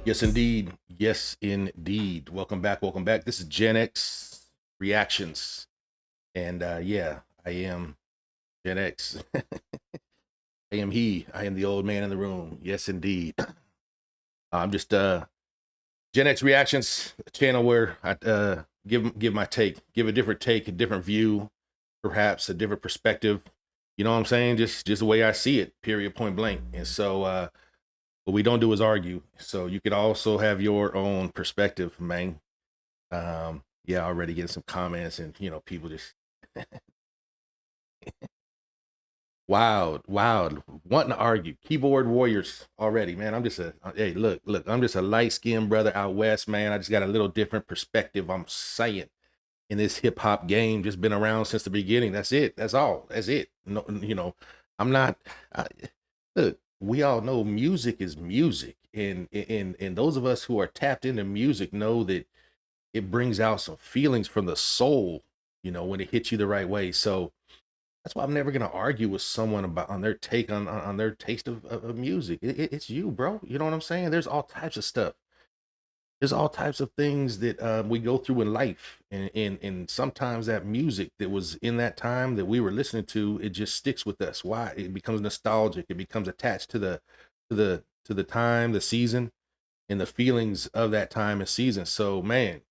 Yes, indeed. Yes, indeed. Welcome back. Welcome back. This is Gen X Reactions. And yeah, I am Gen X. I am he. I am the old man in the room. Yes, indeed. I'm just Gen X Reactions, a channel where I give my take, give a different take, a different view, perhaps a different perspective. You know what I'm saying? Just the way I see it, period, point blank. And so what we don't do is argue. So you could also have your own perspective, man. Yeah, already getting some comments and people just wild, wanting to argue. Keyboard warriors already, man. I'm just a hey, look, I'm just a light-skinned brother out west, man. I just got a little different perspective. I'm saying in this hip hop game, just been around since the beginning. That's it. That's all. That's it. No, I'm not I, look, we all know music is music. And those of us who are tapped into music know that it brings out some feelings from the soul, when it hits you the right way. So that's why I'm never gonna argue with someone about on their take on their taste of music. It's you, bro. You know what I'm saying? There's all types of stuff. There's all types of things that we go through in life, and sometimes that music that was in that time that we were listening to, it just sticks with us. Why? It becomes nostalgic. It becomes attached to the time, the season, and the feelings of that time and season. So, man,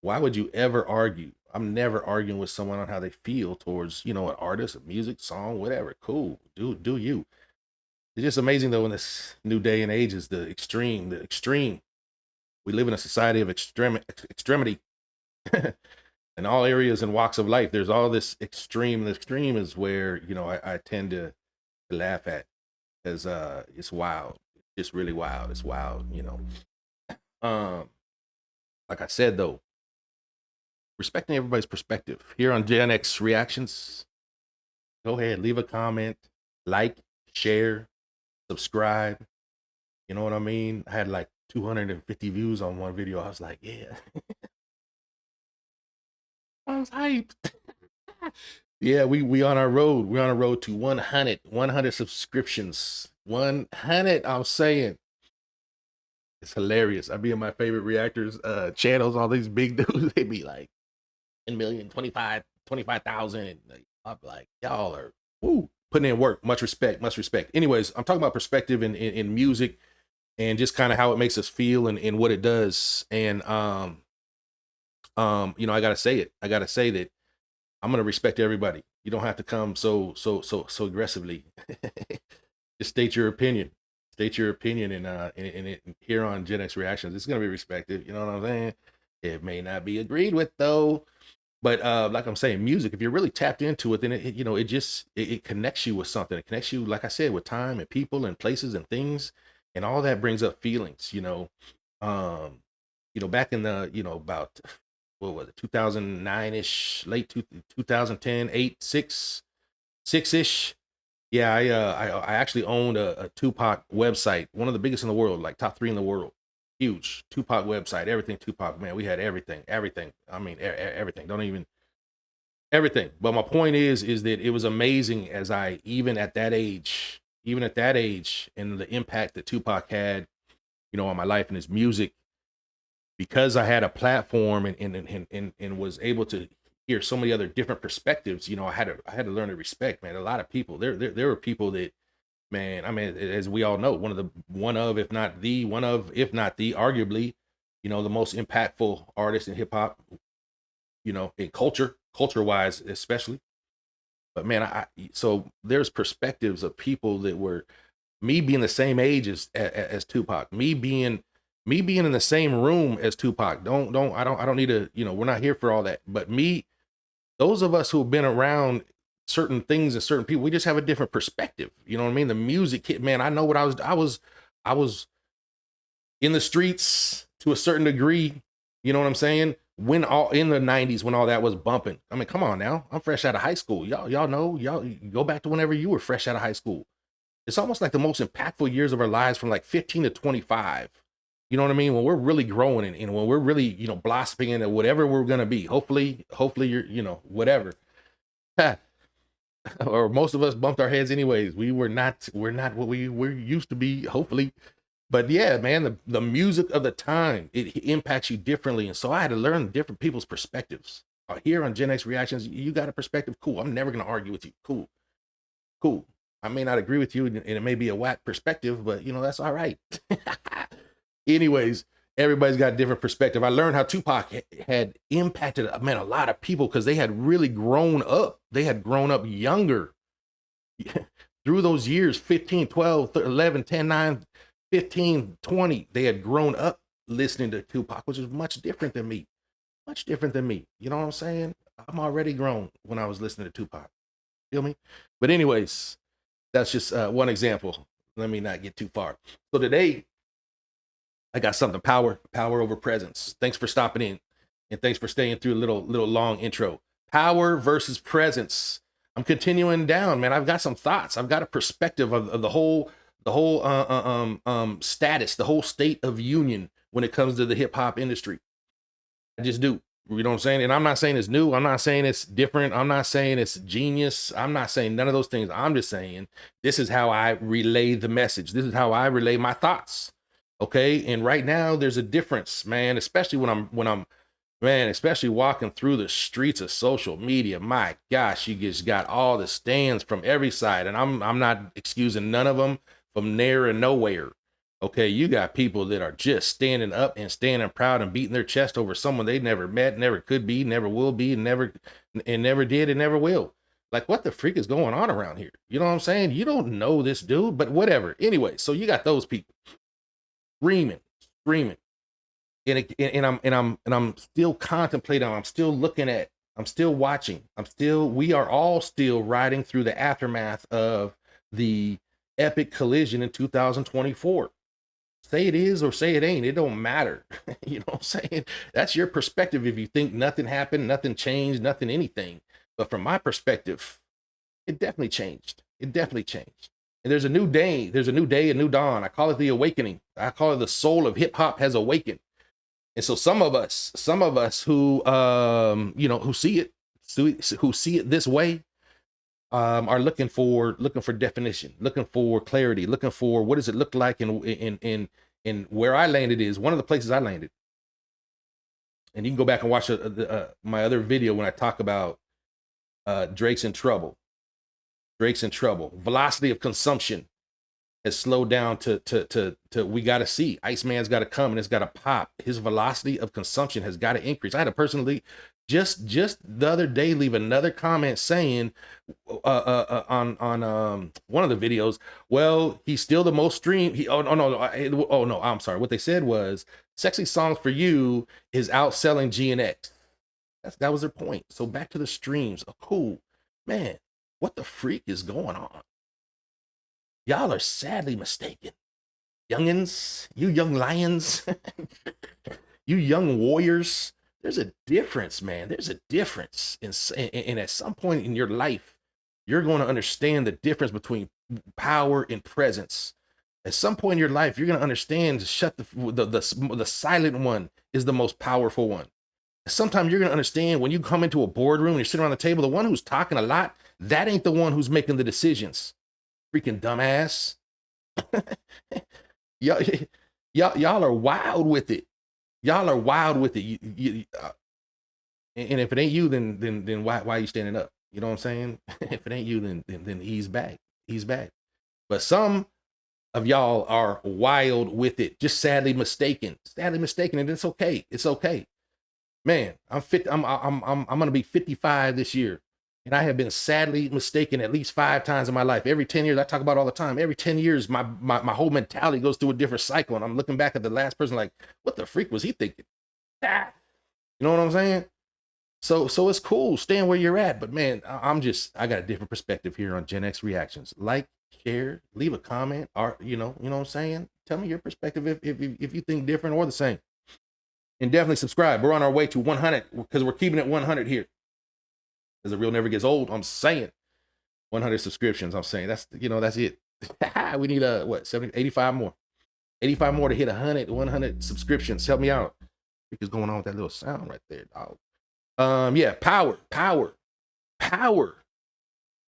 why would you ever argue? I'm never arguing with someone on how they feel towards, an artist, a music, song, whatever. Cool. Do you. It's just amazing though in this new day and age is the extreme, the extreme. We live in a society of extremity in all areas and walks of life. There's all this extreme. The extreme is where, I tend to laugh at because it's wild. It's really wild. It's wild. Um, like I said though, respecting everybody's perspective here on Gen X Reactions. Go ahead, leave a comment, like, share, subscribe. You know what I mean? I had like 250 views on one video. I was like, yeah, I was hyped. Yeah, we on our road. We're on a road to 100 subscriptions. 100. I'm saying it's hilarious. I be in my favorite reactors channels. All these big dudes, they be like 10 million, 25,000. I'm like, y'all are woo, putting in work. Much respect, much respect. Anyways, I'm talking about perspective in music and just kind of how it makes us feel and what it does. And I gotta say it. I gotta say that I'm gonna respect everybody. You don't have to come so aggressively. Just state your opinion. State your opinion and here on Gen X Reactions. It's gonna be respected. You know what I'm saying? It may not be agreed with though. But like I'm saying, music, if you're really tapped into it, then it connects you with something. It connects you, like I said, with time and people and places and things, and all that brings up feelings. Um, back in the, about what was it, 2009-ish, late 2010, 8, 6-ish. Yeah, I actually owned a Tupac website, one of the biggest in the world, like top 3 in the world. Huge Tupac website, everything Tupac, man. We had everything. I mean, everything. Don't even everything. But my point is that it was amazing as I even at that age, and the impact that Tupac had, on my life and his music, because I had a platform and was able to hear so many other different perspectives. I had to learn to respect, man. A lot of people there were people that, man, I mean, as we all know, if not the arguably, the most impactful artist in hip hop, in culture wise, especially. But man, so there's perspectives of people that were me being the same age as Tupac, me being in the same room as Tupac. I don't need to, we're not here for all that. But those of us who have been around certain things and certain people, we just have a different perspective. You know what I mean? The music hit, man. I know what I was in the streets to a certain degree. You know what I'm saying? When all in the 90s, when all that was bumping. I mean, come on now. I'm fresh out of high school. Y'all know, y'all go back to whenever you were fresh out of high school. It's almost like the most impactful years of our lives from like 15 to 25. You know what I mean? When we're really growing and when we're really, blossoming into whatever we're gonna be. Hopefully you're, whatever. Or most of us bumped our heads anyways. We're not what we used to be, hopefully. But yeah, man, the music of the time, it impacts you differently. And so I had to learn different people's perspectives. Here on Gen X Reactions, you got a perspective. Cool. I'm never going to argue with you. Cool. Cool. I may not agree with you, and it may be a whack perspective, but that's all right. Anyways, everybody's got a different perspective. I learned how Tupac had impacted, man, a lot of people because they had really grown up. They had grown up younger through those years, 15, 12, 11, 10, 9, 15, 20. They had grown up listening to Tupac, which is much different than me. Much different than me. You know what I'm saying? I'm already grown when I was listening to Tupac. Feel me? But anyways, that's just one example. Let me not get too far. So today, I got something, power over presence. Thanks for stopping in, and thanks for staying through a little long intro. Power versus presence. I'm continuing down, man. I've got some thoughts. I've got a perspective of the whole status, the whole state of union when it comes to the hip hop industry. I just do. You know what I'm saying? And I'm not saying it's new. I'm not saying it's different. I'm not saying it's genius. I'm not saying none of those things. I'm just saying this is how I relay the message. This is how I relay my thoughts. Okay. And right now there's a difference, man, especially especially walking through the streets of social media. My gosh, you just got all the stands from every side. And I'm not excusing none of them from there and nowhere. Okay, you got people that are just standing up and standing proud and beating their chest over someone they never met, never could be, never will be, and never did and never will. Like, what the freak is going on around here? You know what I'm saying? You don't know this dude, but whatever. Anyway, so you got those people screaming, and I'm still contemplating. I'm still looking at. I'm still watching. We are all still riding through the aftermath of the epic collision in 2024. Say it is or say it ain't. It don't matter. You know what I'm saying? That's your perspective. If you think nothing happened, nothing changed, nothing anything. But from my perspective, it definitely changed. It definitely changed. And there's a new day. There's a new day, a new dawn. I call it the awakening. I call it the soul of hip hop has awakened. And so some of us who who see it this way, are looking for definition, looking for clarity, looking for what does it look like in where I landed is one of the places I landed. And you can go back and watch my other video when I talk about Drake's in trouble. Velocity of consumption has slowed down to we got to see. Iceman's got to come and it's got to pop. His velocity of consumption has got to increase. I had a personally just the other day leave another comment saying on one of the videos, well, he's still the most streamed. I'm sorry. What they said was Sexy Songs for You is outselling GNX. That was their point. So back to the streams. Oh, cool. Man, what the freak is going on? Y'all are sadly mistaken. Youngins, you young lions, you young warriors. There's a difference, man. There's a difference. And at some point in your life, you're going to understand the difference between power and presence. At some point in your life, you're going to understand the silent one is the most powerful one. Sometimes you're going to understand when you come into a boardroom and you're sitting around the table, the one who's talking a lot, that ain't the one who's making the decisions. Freaking dumbass. y'all are wild with it. Y'all are wild with it. And if it ain't you, then why are you standing up? You know what I'm saying? If it ain't you, then ease back. But some of y'all are wild with it, just sadly mistaken, and it's okay. It's okay, man. I'm gonna be 55 this year. And I have been sadly mistaken at least 5 times in my life. Every 10 years, I talk about all the time. Every 10 years, my whole mentality goes through a different cycle. And I'm looking back at the last person like, what the freak was he thinking? Ah. You know what I'm saying? So it's cool staying where you're at. But man, I got a different perspective here on Gen X Reactions. Like, share, leave a comment, or you know what I'm saying? Tell me your perspective if you think different or the same. And definitely subscribe. We're on our way to 100 because we're keeping it 100 here. As the real never gets old, I'm saying 100 subscriptions. I'm saying that's it. We need 85 more to hit 100 subscriptions. Help me out. What is going on with that little sound right there, dog? Yeah, power. Are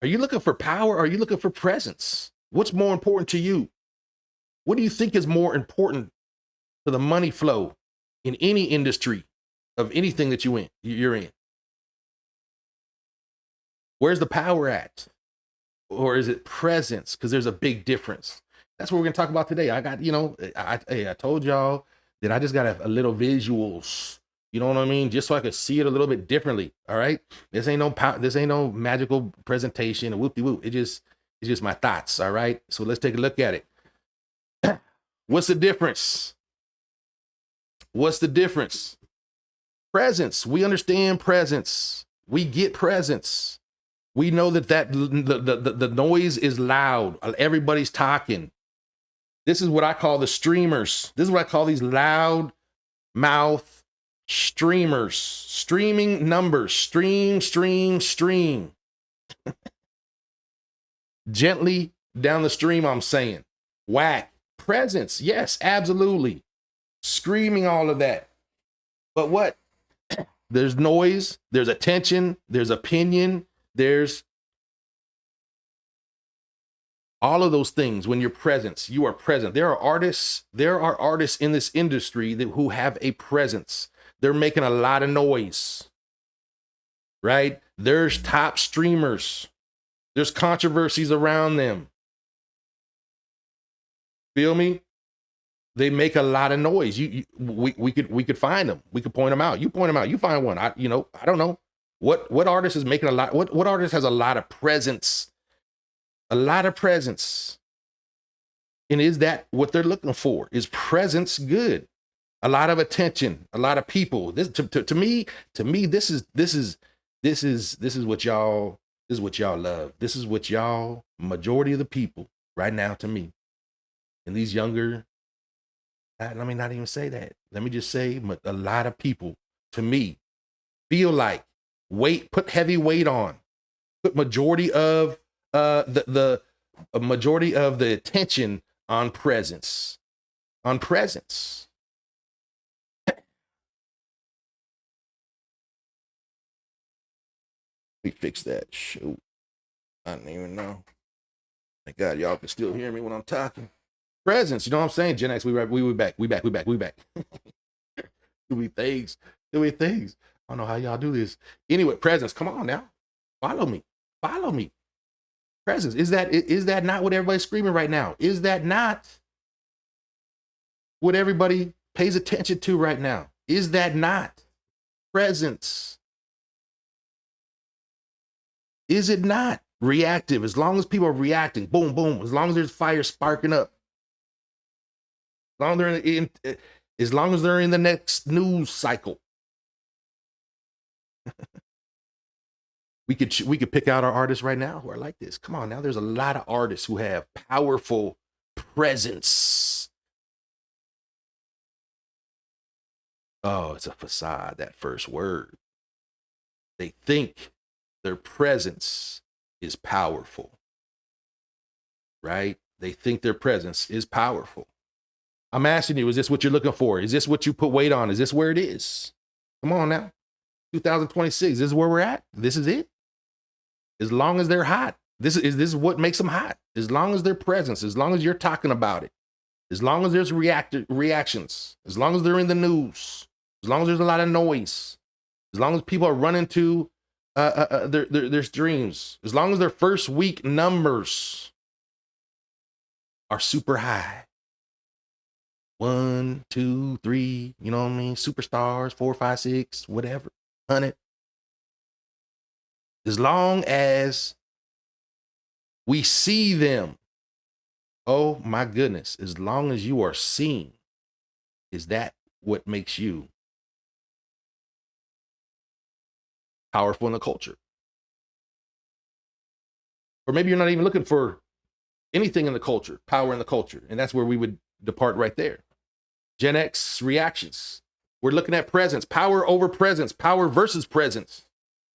you looking for power? Or are you looking for presence? What's more important to you? What do you think is more important to the money flow in any industry of anything that you're in? Where's the power at? Or is it presence? Because there's a big difference. That's what we're gonna talk about today. I got, I told y'all that I just got a little visuals. You know what I mean? Just so I could see it a little bit differently. All right. This ain't no magical presentation or whoop-de-whoop. It's just my thoughts. All right. So let's take a look at it. What's the difference? What's the difference? Presence. We understand presence. We get presence. We know that the noise is loud. Everybody's talking. This is what I call the streamers. This is what I call these loud mouth streamers. Streaming numbers. Stream. Gently down the stream, I'm saying. Whack. Presence. Yes, absolutely. Screaming all of that. But what? There's noise. There's attention. There's opinion. There's all of those things. When you're present, you are present. There are artists in this industry who have a presence. They're making a lot of noise, right? There's top streamers. There's controversies around them. Feel me? They make a lot of noise. We could find them. We could point them out. You point them out. You find one. I don't know. What artist is making a lot? What artist has a lot of presence? A lot of presence. And is that what they're looking for? Is presence good? A lot of attention, a lot of people. This to me, this is what y'all love. This is what y'all, majority of the people right now, to me. And these younger, let me not even say that. Let me just say a lot of people, to me, feel like put heavy weight on, put majority of the majority of the attention on presence. Let me fix that. Shoot. I don't even know. Thank God y'all can still hear me when I'm talking. Presence, you know what I'm saying? Gen X, we back. We back. Do we things. I don't know how y'all do this. Anyway, presence, come on now. Follow me. Presence. Is that not what everybody's screaming right now? Is that not what everybody pays attention to right now? Is that not presence? Is it not reactive? As long as people are reacting, boom, boom, as long as there's fire sparking up, as long as they're in the next news cycle. We could pick out our artists right now who are like this. Come on now, there's a lot of artists who have powerful presence. Oh, it's a facade, that first word. They think their presence is powerful, right? They think their presence is powerful. I'm asking you, is this what you're looking for? Is this what you put weight on? Is this where it is? Come on now. 2026, this is where we're at. This is it. As long as they're hot, this is what makes them hot. As long as their presence, as long as you're talking about it, as long as there's reactions, as long as they're in the news, as long as there's a lot of noise, as long as people are running to their streams, as long as their first week numbers are super high. 1, 2, 3, you know what I mean? Superstars, 4, 5, 6, whatever, 100. As long as we see them, oh my goodness, as long as you are seen, is that what makes you powerful in the culture? Or maybe you're not even looking for anything in the culture, power in the culture, and that's where we would depart right there. Gen X ReaXtions. We're looking at presence, power over presence, power versus presence.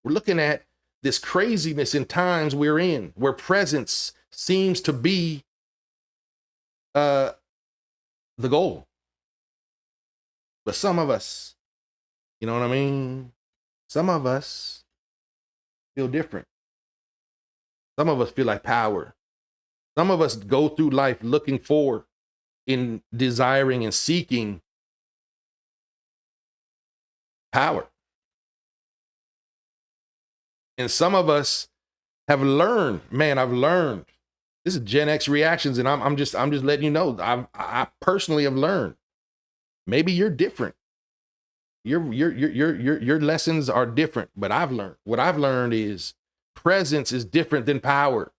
We're looking at this craziness in times we're in, where presence seems to be the goal. But some of us, you know what I mean? Some of us feel different. Some of us feel like power. Some of us go through life looking for in desiring and seeking power. And some of us have learned, man, I've learned. This is Gen X reactions, and I'm just letting you know. I personally have learned. Maybe you're different. Your lessons are different, but I've learned. What I've learned is presence is different than power.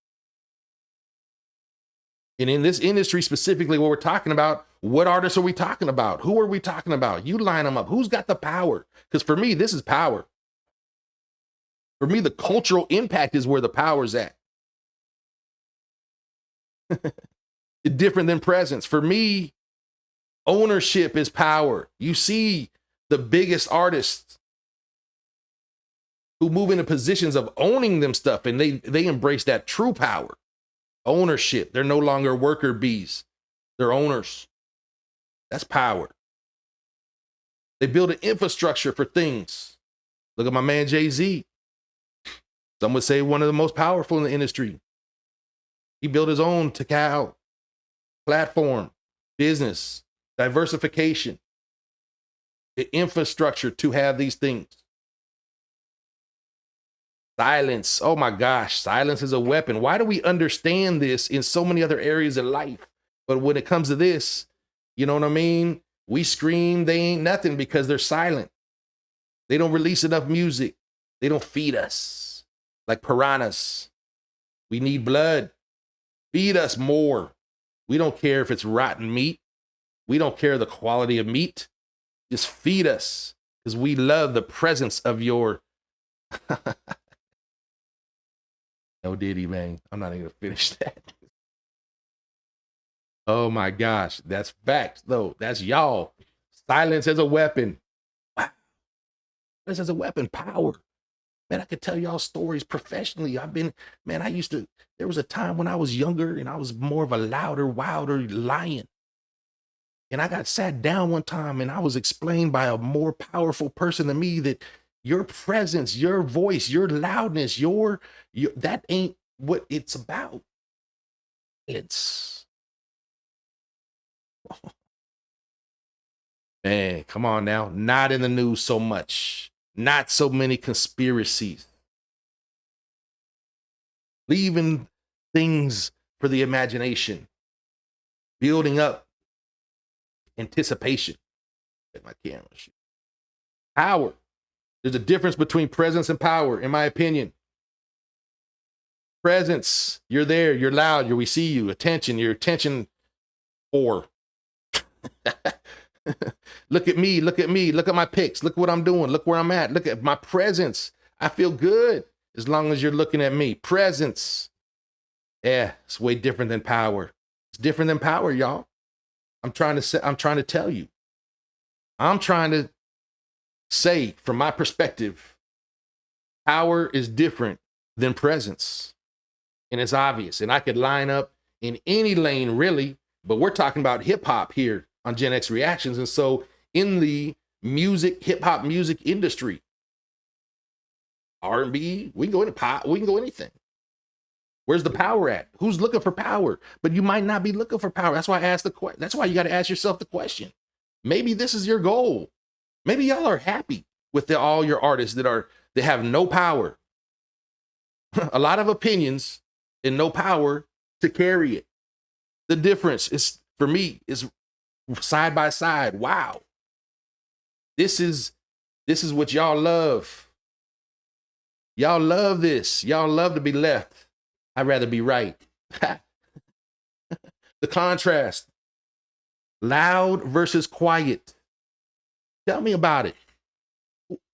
And in this industry specifically, what we're talking about, what artists are we talking about? Who are we talking about? You line them up. Who's got the power? Because for me, this is power. For me, the cultural impact is where the power's at. Different than presence. For me, ownership is power. You see the biggest artists who move into positions of owning them stuff, and they embrace that true power. Ownership. They're no longer worker bees. They're owners. That's power. They build an infrastructure for things. Look at my man Jay-Z. Some would say one of the most powerful in the industry. He built his own Takao platform, business, diversification, the infrastructure to have these things. Silence. Oh my gosh, silence is a weapon. Why do we understand this in so many other areas of life? But when it comes to this, you know what I mean? We scream, they ain't nothing because they're silent. They don't release enough music. They don't feed us like piranhas. We need blood. Feed us more. We don't care if it's rotten meat. We don't care the quality of meat. Just feed us because we love the presence of your... No diddy, man. I'm not even gonna finish that. Oh my gosh, that's facts though. That's y'all. Silence as a weapon. Wow. Silence as a weapon. Power. Man, I could tell y'all stories professionally. There was a time when I was younger and I was more of a louder, wilder lion. And I got sat down one time and I was explained by a more powerful person than me that your presence, your voice, your loudness, that ain't what it's about. It's, man, come on now. Not in the news so much. Not so many conspiracies. Leaving things for the imagination. Building up anticipation. Get my camera. Power. There's a difference between presence and power, in my opinion. Presence, you're there, you're loud, we see you. Attention, your attention whore. Look at me, look at my pics, look what I'm doing, look where I'm at, look at my presence. I feel good as long as you're looking at me. Presence. Yeah, it's way different than power. It's different than power, y'all. I'm trying to tell you. I'm trying to say, from my perspective, power is different than presence. And it's obvious. And I could line up in any lane, really, but we're talking about hip hop here on Gen X Reactions. And so in the hip hop music industry, R&B, we can go into pop, we can go anything. Where's the power at? Who's looking for power? But you might not be looking for power. That's why I asked the question. That's why you got to ask yourself the question. Maybe this is your goal. Maybe y'all are happy with all your artists that have no power. A lot of opinions and no power to carry it. The difference is, for me, is side by side. Wow. This is what y'all love. Y'all love this. Y'all love to be left. I'd rather be right. The contrast. Loud versus quiet. Tell me about it.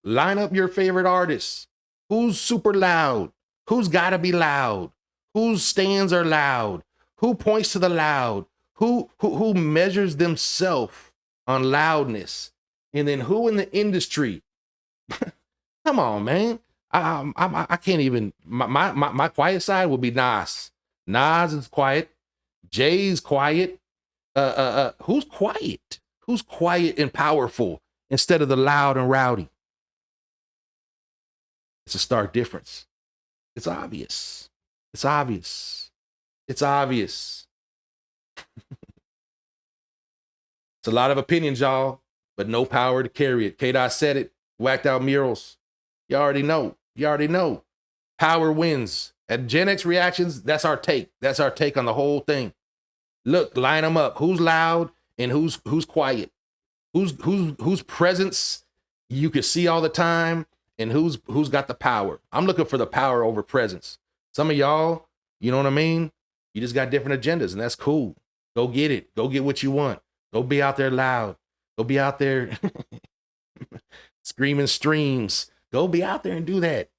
Line up your favorite artists. Who's super loud? Who's got to be loud? Whose stands are loud? Who points to the loud? Who measures themselves on loudness? And then who in the industry? Come on, man. I can't even. My quiet side will be Nas. Nas is quiet. Jay's quiet. Who's quiet? Who's quiet and powerful instead of the loud and rowdy? It's a stark difference. It's obvious. It's obvious. It's obvious. a lot of opinions, y'all, but no power to carry it. K-Dot said it. Whacked out Murals. You already know. You already know. Power wins. At Gen X Reactions, that's our take. That's our take on the whole thing. Look, line them up. Who's loud and who's quiet? Whose presence you can see all the time, and who's got the power. I'm looking for the power over presence. Some of y'all, you know what I mean? You just got different agendas, and that's cool. Go get it. Go get what you want. Go be out there loud. Go be out there screaming streams. Go be out there and do that.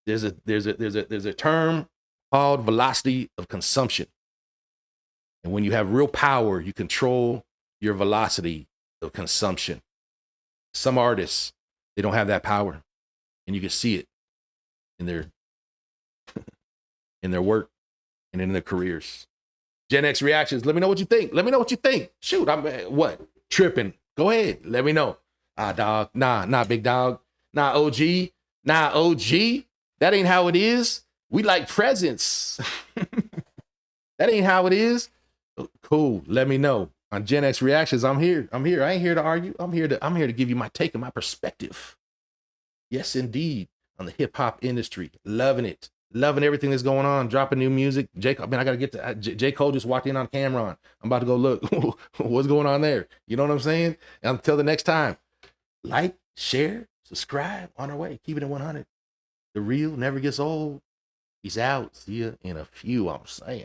There's a term called velocity of consumption. And when you have real power, you control your velocity of consumption. Some artists, they don't have that power, and you can see it in their in their work and in their careers. Gen X Reactions, let me know what you think. Let me know what you think. Shoot, I'm what? Tripping. Go ahead. Let me know. Dog. Nah, big dog. Nah, OG. Nah, OG. That ain't how it is. We like presence. That ain't how it is. Cool. Let me know. On Gen X Reactions, I'm here. I ain't here to argue. I'm here to give you my take and my perspective. Yes, indeed. On the hip hop industry. Loving it. Loving everything that's going on. Dropping new music. I gotta get to J. Cole just walked in on Cameron. I'm about to go look. What's going on there? You know what I'm saying? Until the next time. Like, share, subscribe. On our way. Keep it at 100. The real never gets old. Peace out. See ya in a few, I'm saying.